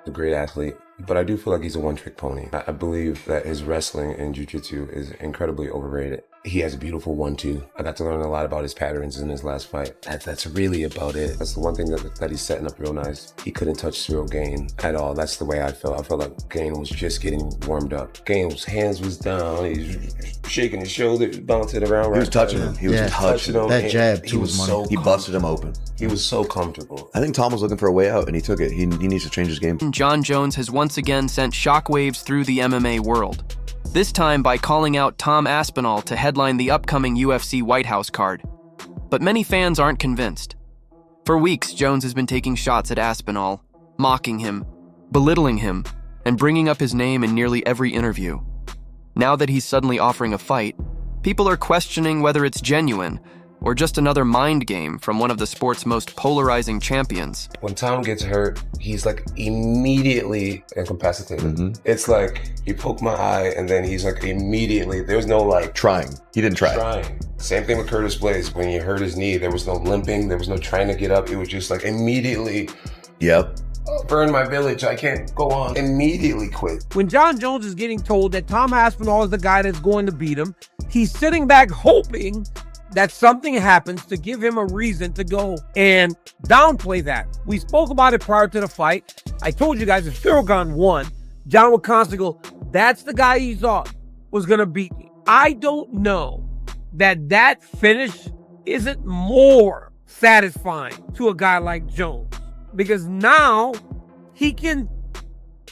a great athlete, but I do feel like he's a one-trick pony. I believe that his wrestling and jiu-jitsu is incredibly overrated. He has a beautiful 1-2. I got to learn a lot about his patterns in his last fight. That's really about it. That's the one thing that he's setting up real nice. He couldn't touch Ciryl Gane at all. That's the way I felt. I felt like Gane was just getting warmed up. Gane's hands was down. He's shaking his shoulders, bouncing around. He was touching him. He was touching him. That jab, he was so he busted him open. He was so comfortable. I think Tom was looking for a way out, and he took it. He needs to change his game. Jon Jones has once again sent shockwaves through the MMA world. This time by calling out Tom Aspinall to headline the upcoming UFC White House card. But many fans aren't convinced. For weeks, Jones has been taking shots at Aspinall, mocking him, belittling him, and bringing up his name in nearly every interview. Now that he's suddenly offering a fight, people are questioning whether it's genuine or just another mind game from one of the sport's most polarizing champions. When Tom gets hurt, he's like immediately incapacitated. It's like, you poke my eye and then he's like immediately, there's no like... Trying. He didn't try. Trying. Same thing with Curtis Blaze. When he hurt his knee, there was no limping, there was no trying to get up. It was just like immediately... Yep. Burn my village, I can't go on. Immediately quit. When Jon Jones is getting told that Tom Aspinall is the guy that's going to beat him, he's sitting back hoping that something happens to give him a reason to go and downplay that. We spoke about it prior to the fight. I told you guys if Ciryl Gane won, Jon would constantly go, that's the guy he thought was going to beat me. I don't know that finish isn't more satisfying to a guy like Jones, because now he can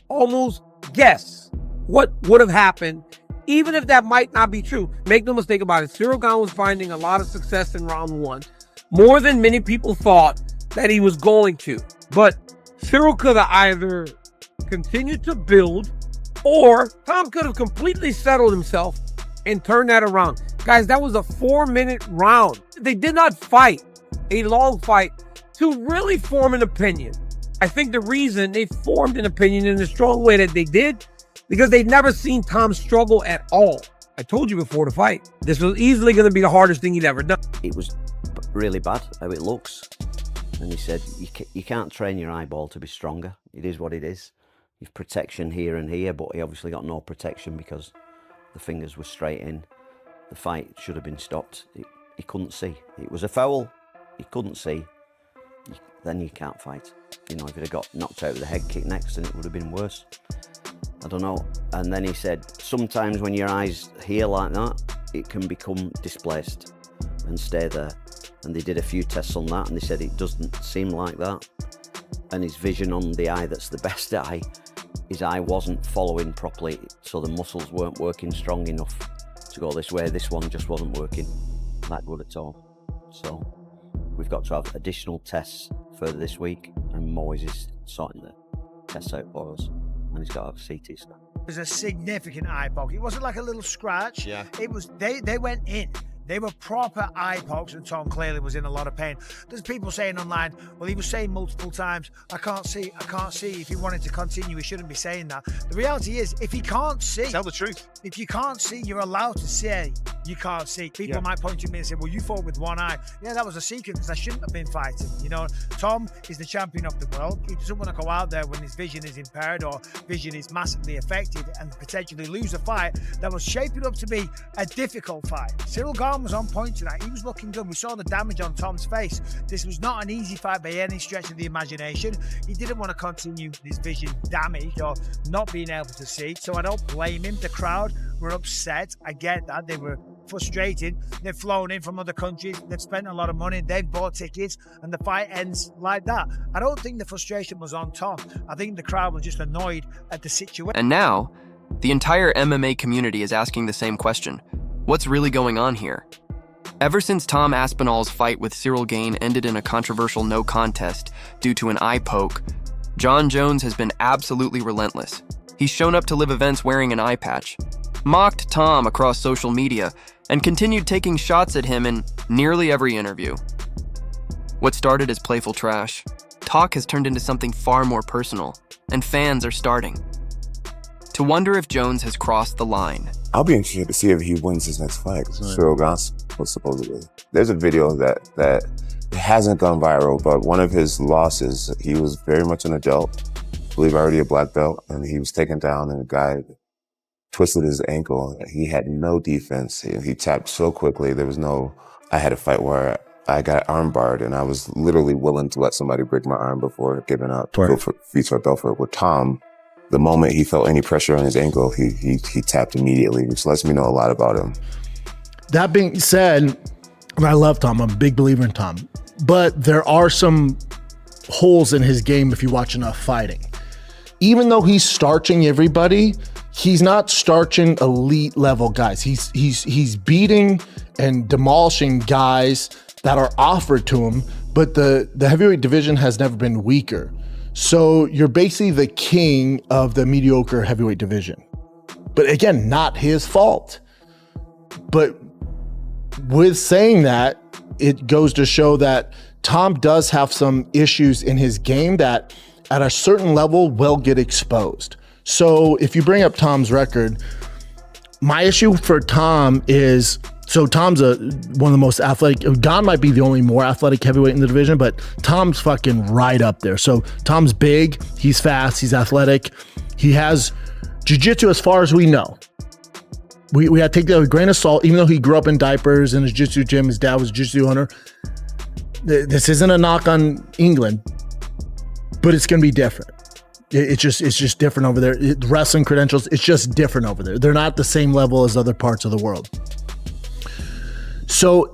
almost guess what would have happened, even if that might not be true. Make no mistake about it, Ciryl Gane was finding a lot of success in round one, more than many people thought that he was going to. But Ciryl could have either continued to build, or Tom could have completely settled himself and turned that around. Guys, that was a 4-minute round. They did not fight a long fight to really form an opinion. I think the reason they formed an opinion in the strong way that they did, because they'd never seen Tom struggle at all. I told you before the fight, this was easily going to be the hardest thing he'd ever done. It was really bad how it looks. And he said, you can't train your eyeball to be stronger. It is what it is. You've protection here and here, but he obviously got no protection because the fingers were straight in. The fight should have been stopped. He couldn't see. It was a foul. He couldn't see. Then you can't fight. You know, if he'd have got knocked out with a head kick next, then it would have been worse. I don't know. And then he said, sometimes when your eyes here like that, it can become displaced and stay there. And they did a few tests on that, and they said it doesn't seem like that. And his vision on the eye that's the best eye, his eye wasn't following properly, so the muscles weren't working strong enough to go this way. This one just wasn't working that good at all. So we've got to have additional tests further this week, and Moyes is sorting the tests out for us, and he's got a CT scan. It was a significant eye poke. It wasn't like a little scratch. Yeah. It was, they went in. They were proper eye pokes, and Tom clearly was in a lot of pain. There's people saying online, well, he was saying multiple times, I can't see. If he wanted to continue, he shouldn't be saying that. The reality is, if he can't see... Tell the truth. If you can't see, you're allowed to say you can't see. People might point to me and say, well, you fought with one eye. Yeah, that was a secret because I shouldn't have been fighting. You know, Tom is the champion of the world. He doesn't want to go out there when his vision is impaired or vision is massively affected and potentially lose a fight that was shaping up to be a difficult fight. Ciryl Gane was on point tonight. He was looking good. We saw the damage on Tom's face. This was not an easy fight by any stretch of the imagination. He didn't want to continue his vision damaged or not being able to see, so I don't blame him. The crowd were upset. I get that. They were frustrated. They've flown in from other countries. They've spent a lot of money. They've bought tickets, and the fight ends like that. I don't think the frustration was on Tom. I think the crowd was just annoyed at the situation. And now, the entire MMA community is asking the same question. What's really going on here? Ever since Tom Aspinall's fight with Ciryl Gane ended in a controversial no contest due to an eye poke, Jon Jones has been absolutely relentless. He's shown up to live events wearing an eye patch, mocked Tom across social media, and continued taking shots at him in nearly every interview. What started as playful trash, talk has turned into something far more personal, and fans are starting to wonder if Jones has crossed the line. I'll be interested to see if he wins his next fight. Ciryl Gane was supposedly. There's a video that hasn't gone viral, but one of his losses, he was very much an adult. believe already a black belt, and he was taken down, and the guy twisted his ankle. He had no defense. He tapped so quickly. I had a fight where I got arm barred, and I was literally willing to let somebody break my arm before giving up. Go for Belfort. With Tom, the moment he felt any pressure on his ankle, he tapped immediately, which lets me know a lot about him. That being said, I love Tom. I'm a big believer in Tom. But there are some holes in his game if you watch enough fighting. Even though he's starching everybody, he's not starching elite level guys. He's beating and demolishing guys that are offered to him, but the heavyweight division has never been weaker. So you're basically the king of the mediocre heavyweight division. But again, not his fault. But with saying that, it goes to show that Tom does have some issues in his game that at a certain level will get exposed. So if you bring up Tom's record, my issue for Tom is, so Tom's one of the most athletic. Gane might be the only more athletic heavyweight in the division, but Tom's fucking right up there. So Tom's big, he's fast, he's athletic. He has jiu-jitsu as far as we know. We had to take that with a grain of salt, even though he grew up in diapers in his jiu-jitsu gym. His dad was a jiu-jitsu owner. This isn't a knock on England, but it's going to be different. It's just different over there. Wrestling credentials, it's just different over there. They're not the same level as other parts of the world. So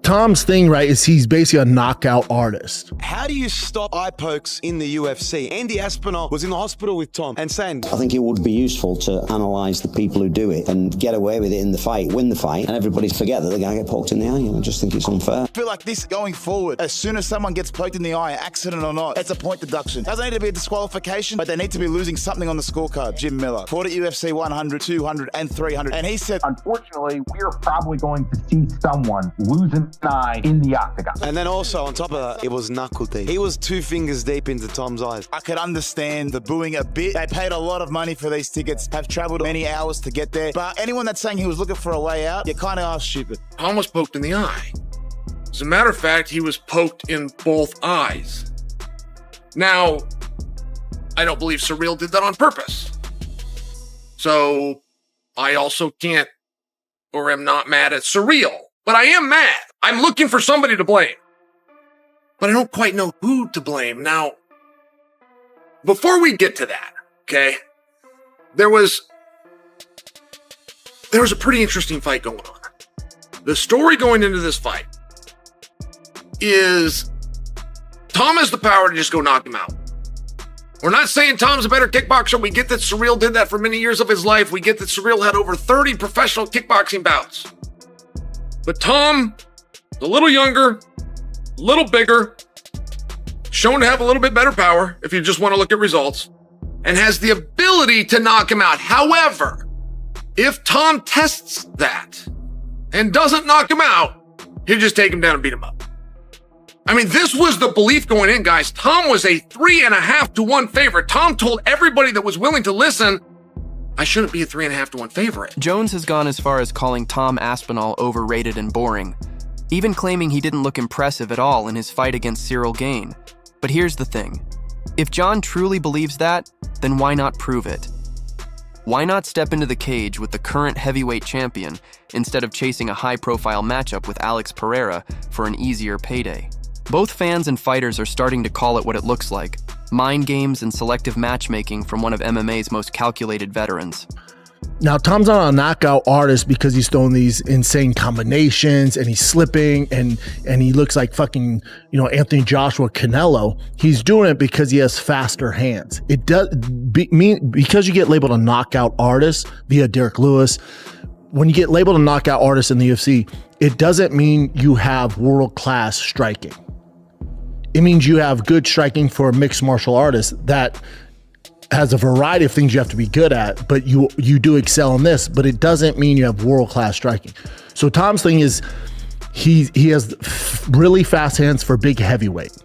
Tom's thing, right, is he's basically a knockout artist. How do you stop eye pokes in the UFC? Andy Aspinall was in the hospital with Tom and saying, I think it would be useful to analyse the people who do it and get away with it in the fight, win the fight, and everybody forget that the guy get poked in the eye. I just think it's unfair. I feel like this going forward, as soon as someone gets poked in the eye, accident or not, it's a point deduction. Doesn't need to be a disqualification, but they need to be losing something on the scorecard. Jim Miller fought at UFC 100, 200, and 300, and he said, unfortunately, we're probably going to see someone lose an eye in the octagon. And then also, on top of that, it was knuckle deep. He was 2 fingers deep into Tom's eyes. I could understand the booing a bit. They paid a lot of money for these tickets, have traveled many hours to get there. But anyone that's saying he was looking for a way out, you kind of are stupid. Tom was poked in the eye. As a matter of fact, he was poked in both eyes. Now, I don't believe Ciryl did that on purpose. So, I also can't, or am not mad at Ciryl. But I am mad. I'm looking for somebody to blame. But I don't quite know who to blame. Now, before we get to that, okay, there was a pretty interesting fight going on. The story going into this fight is Tom has the power to just go knock him out. We're not saying Tom's a better kickboxer. We get that Ciryl did that for many years of his life. We get that Ciryl had over 30 professional kickboxing bouts. But Tom, a little younger, a little bigger, shown to have a little bit better power if you just want to look at results, and has the ability to knock him out. However, if Tom tests that and doesn't knock him out, he'll just take him down and beat him up. I mean, this was the belief going in, guys. Tom was a 3.5 to 1 favorite. Tom told everybody that was willing to listen, I shouldn't be a 3.5 to 1 favorite. Jones has gone as far as calling Tom Aspinall overrated and boring, even claiming he didn't look impressive at all in his fight against Ciryl Gane. But here's the thing. If Jon truly believes that, then why not prove it? Why not step into the cage with the current heavyweight champion instead of chasing a high-profile matchup with Alex Pereira for an easier payday? Both fans and fighters are starting to call it what it looks like: mind games and selective matchmaking from one of MMA's most calculated veterans. Now, Tom's not a knockout artist because he's throwing these insane combinations and he's slipping and he looks like fucking, Anthony Joshua Canelo. He's doing it because he has faster hands. It does because you get labeled a knockout artist via Derek Lewis. When you get labeled a knockout artist in the UFC, it doesn't mean you have world-class striking. It means you have good striking for a mixed martial artist that has a variety of things you have to be good at, but you do excel in this, but it doesn't mean you have world-class striking. So Tom's thing is he has really fast hands for big heavyweight.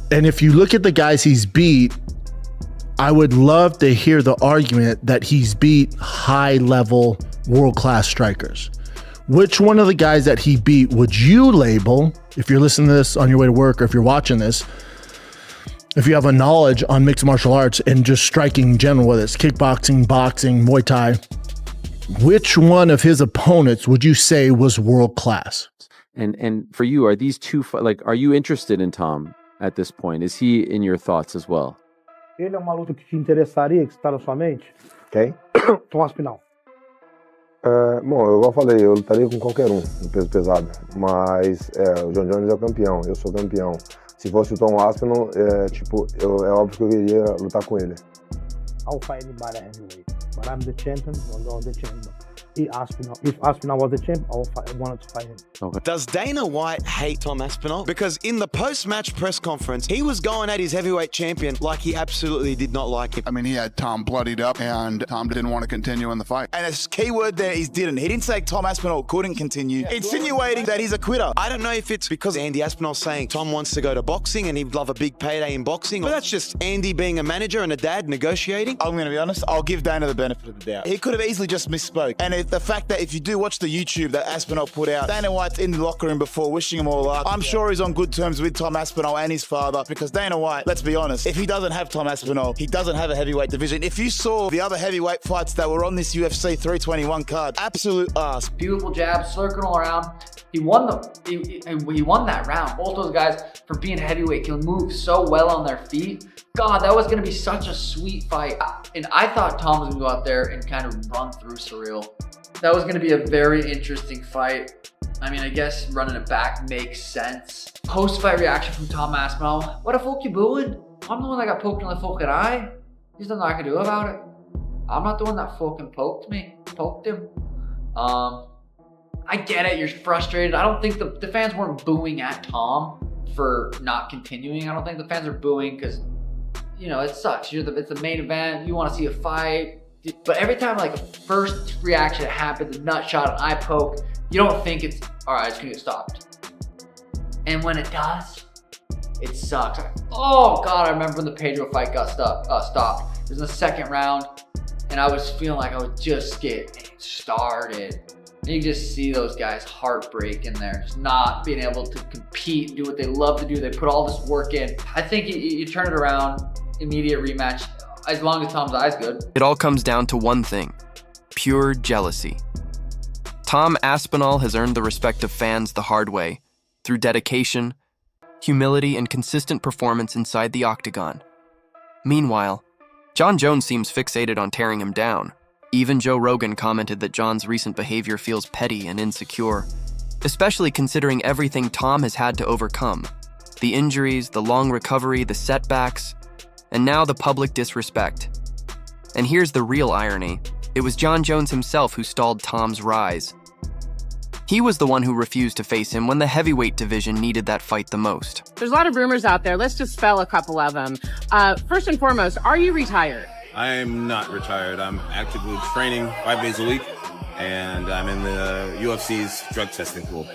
And if you look at the guys he's beat, I would love to hear the argument that he's beat high-level world-class strikers. Which one of the guys that he beat would you label, if you're listening to this on your way to work or if you're watching this, if you have a knowledge on mixed martial arts and just striking in general, whether it's kickboxing, boxing, Muay Thai, which one of his opponents would you say was world class? And for you, are these two, like, are you interested in Tom at this point? Is he in your thoughts as well? Ele é uma luta que te interessaria, que está na sua mente? Quem? Tom Aspinall. Bom, eu falei, eu lutaria com qualquer um no peso pesado, mas o Jon Jones é o campeão, eu sou campeão. Se fosse o Tom Aspinall, é óbvio que eu iria lutar com ele. I'll fight anybody anyway, but I'm the champion, I'm the champion. If Aspinall was the champ, I wanted to fight him. Okay. Does Dana White hate Tom Aspinall? Because in the post-match press conference, he was going at his heavyweight champion like he absolutely did not like him. I mean, he had Tom bloodied up, and Tom didn't want to continue in the fight. And a key word there is didn't. He didn't say Tom Aspinall couldn't continue, insinuating that he's a quitter. I don't know if it's because Andy Aspinall's saying Tom wants to go to boxing and he'd love a big payday in boxing, but that's just Andy being a manager and a dad negotiating. I'm going to be honest, I'll give Dana the benefit of the doubt. He could have easily just misspoke. And the fact that if you do watch the YouTube that Aspinall put out, Dana White's in the locker room before wishing him all luck. I'm sure he's on good terms with Tom Aspinall and his father, because Dana White, let's be honest, if he doesn't have Tom Aspinall, he doesn't have a heavyweight division. If you saw the other heavyweight fights that were on this UFC 321 card, absolute ass. Beautiful jab, circling all around. He won he won that round. Both those guys, for being heavyweight, can move so well on their feet. God, that was going to be such a sweet fight. And I thought Tom was going to go out there and kind of run through Ciryl. That was going to be a very interesting fight. I mean, I guess running it back makes sense. Post-fight reaction from Tom Aspinall. What the fuck you booing? I'm the one that got poked in the fucking eye. There's nothing I can do about it. I'm not the one that fucking poked him. I get it, you're frustrated. I don't think the fans weren't booing at Tom for not continuing. I don't think the fans are booing because, you know, it sucks. It's the main event, you want to see a fight. But every time like a first reaction happens, a nut shot, an eye poke, you don't think it's, all right, it's gonna get stopped. And when it does, it sucks. Oh God, I remember when the Pedro fight got stopped. It was in the second round, and I was feeling like I would just get started. And you just see those guys heartbreak in there, just not being able to compete and do what they love to do. They put all this work in. I think you turn it around, immediate rematch, as long as Tom's eye's good. It all comes down to one thing: pure jealousy. Tom Aspinall has earned the respect of fans the hard way, through dedication, humility, and consistent performance inside the octagon. Meanwhile, Jon Jones seems fixated on tearing him down. Even Joe Rogan commented that Jon's recent behavior feels petty and insecure, especially considering everything Tom has had to overcome. The injuries, the long recovery, the setbacks, and now the public disrespect. And here's the real irony. It was Jon Jones himself who stalled Tom's rise. He was the one who refused to face him when the heavyweight division needed that fight the most. There's a lot of rumors out there. Let's just spell a couple of them. First and foremost, are you retired? I am not retired. I'm actively training 5 days a week, and I'm in the UFC's drug testing pool.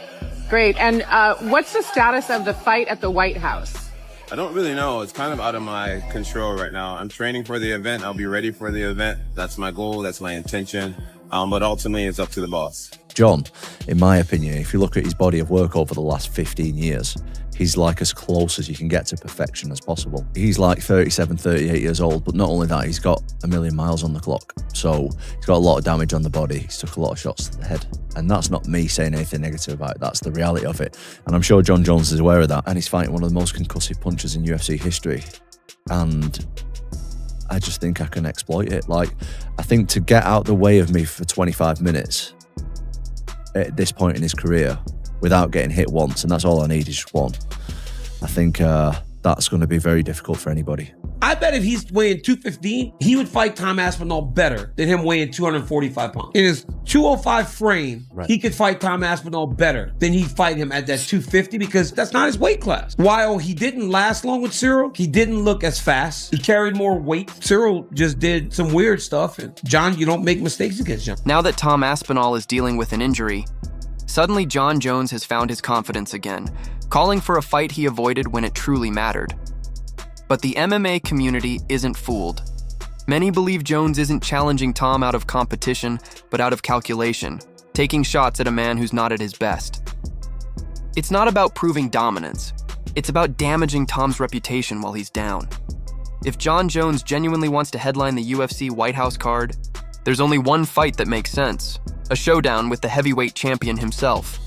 Great. And what's the status of the fight at the White House? I don't really know. It's kind of out of my control right now. I'm training for the event. I'll be ready for the event. That's my goal. That's my intention. But ultimately, it's up to the boss. Jon, in my opinion, if you look at his body of work over the last 15 years, he's like as close as you can get to perfection as possible. He's like 37, 38 years old, but not only that, he's got 1 million miles on the clock. So he's got a lot of damage on the body. He's took a lot of shots to the head. And that's not me saying anything negative about it. That's the reality of it. And I'm sure Jon Jones is aware of that. And he's fighting one of the most concussive punchers in UFC history. And I just think I can exploit it. Like, I think to get out the way of me for 25 minutes at this point in his career without getting hit once, and that's all I need is just one, I think that's going to be very difficult for anybody. I bet if he's weighing 215, he would fight Tom Aspinall better than him weighing 245 pounds. In his 205 frame, he could fight Tom Aspinall better than he'd fight him at that 250 because that's not his weight class. While he didn't last long with Ciryl, he didn't look as fast. He carried more weight. Ciryl just did some weird stuff. And Jon, you don't make mistakes against Jon. Now that Tom Aspinall is dealing with an injury, suddenly Jon Jones has found his confidence again, calling for a fight he avoided when it truly mattered. But the MMA community isn't fooled. Many believe Jones isn't challenging Tom out of competition, but out of calculation, taking shots at a man who's not at his best. It's not about proving dominance. It's about damaging Tom's reputation while he's down. If Jon Jones genuinely wants to headline the UFC White House card, there's only one fight that makes sense: a showdown with the heavyweight champion himself.